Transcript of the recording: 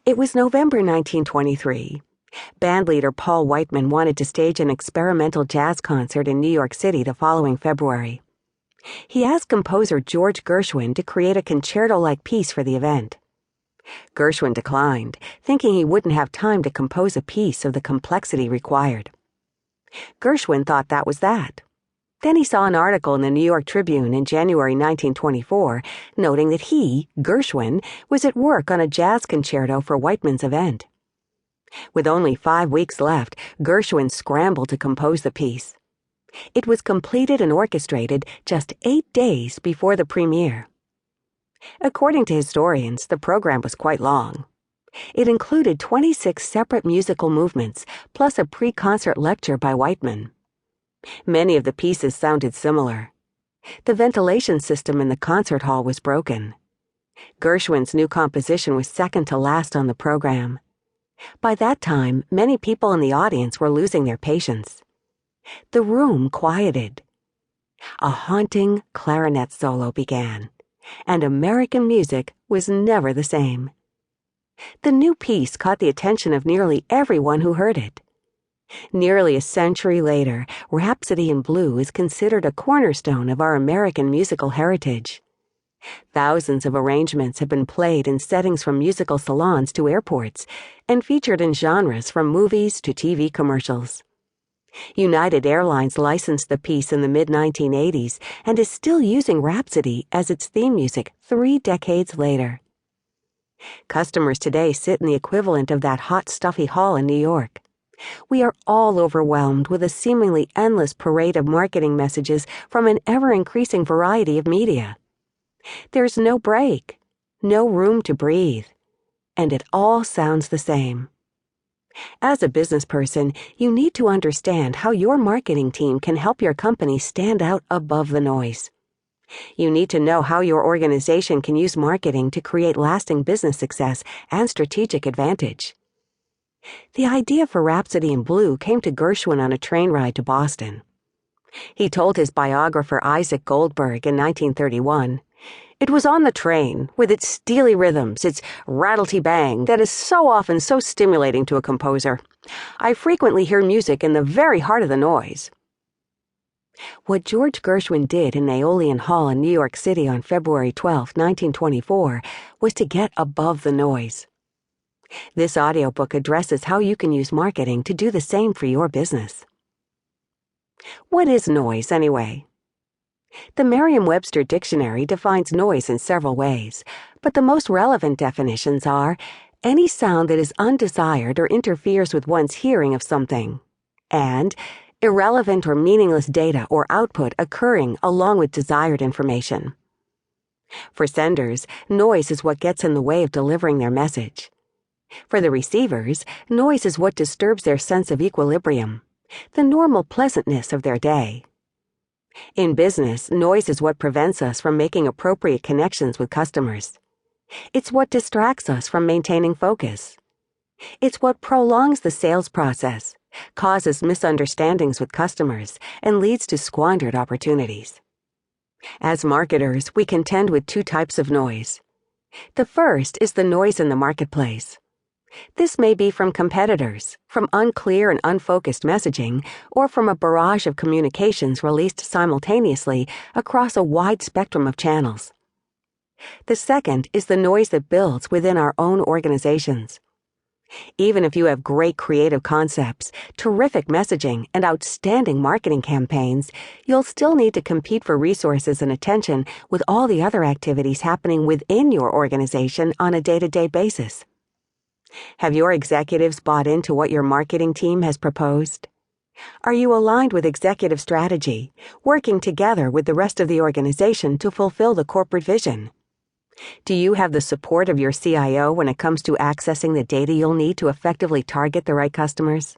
It was November 1923. Bandleader Paul Whiteman wanted to stage an experimental jazz concert in New York City the following February. He asked composer George Gershwin to create a concerto-like piece for the event. Gershwin declined, thinking he wouldn't have time to compose a piece of the complexity required. Gershwin thought that was that. Then he saw an article in the New York Tribune in January 1924 noting that he, Gershwin, was at work on a jazz concerto for Whiteman's event. With only 5 weeks left, Gershwin scrambled to compose the piece. It was completed and orchestrated just 8 days before the premiere. According to historians, the program was quite long. It included 26 separate musical movements, plus a pre-concert lecture by Whiteman. Many of the pieces sounded similar. The ventilation system in the concert hall was broken. Gershwin's new composition was second to last on the program. By that time, many people in the audience were losing their patience. The room quieted. A haunting clarinet solo began, and American music was never the same. The new piece caught the attention of nearly everyone who heard it. Nearly a century later, Rhapsody in Blue is considered a cornerstone of our American musical heritage. Thousands of arrangements have been played in settings from musical salons to airports, and featured in genres from movies to TV commercials. United Airlines licensed the piece in the mid-1980s and is still using Rhapsody as its theme music 3 decades later. Customers today sit in the equivalent of that hot, stuffy hall in New York. We are all overwhelmed with a seemingly endless parade of marketing messages from an ever-increasing variety of media. There's no break, no room to breathe, and it all sounds the same. As a business person, you need to understand how your marketing team can help your company stand out above the noise. You need to know how your organization can use marketing to create lasting business success and strategic advantage. The idea for Rhapsody in Blue came to Gershwin on a train ride to Boston. He told his biographer Isaac Goldberg in 1931, "It was on the train, with its steely rhythms, its rattle-te-bang, that is so often so stimulating to a composer. I frequently hear music in the very heart of the noise." What George Gershwin did in Aeolian Hall in New York City on February 12, 1924, was to get above the noise. This audiobook addresses how you can use marketing to do the same for your business. What is noise, anyway? The Merriam-Webster Dictionary defines noise in several ways, but the most relevant definitions are any sound that is undesired or interferes with one's hearing of something, and irrelevant or meaningless data or output occurring along with desired information. For senders, noise is what gets in the way of delivering their message. For the receivers, noise is what disturbs their sense of equilibrium, the normal pleasantness of their day. In business, noise is what prevents us from making appropriate connections with customers. It's what distracts us from maintaining focus. It's what prolongs the sales process, causes misunderstandings with customers, and leads to squandered opportunities. As marketers, we contend with 2 types of noise. The first is the noise in the marketplace. This may be from competitors, from unclear and unfocused messaging, or from a barrage of communications released simultaneously across a wide spectrum of channels. The second is the noise that builds within our own organizations. Even if you have great creative concepts, terrific messaging, and outstanding marketing campaigns, you'll still need to compete for resources and attention with all the other activities happening within your organization on a day-to-day basis. Have your executives bought into what your marketing team has proposed? Are you aligned with executive strategy, working together with the rest of the organization to fulfill the corporate vision? Do you have the support of your CIO when it comes to accessing the data you'll need to effectively target the right customers?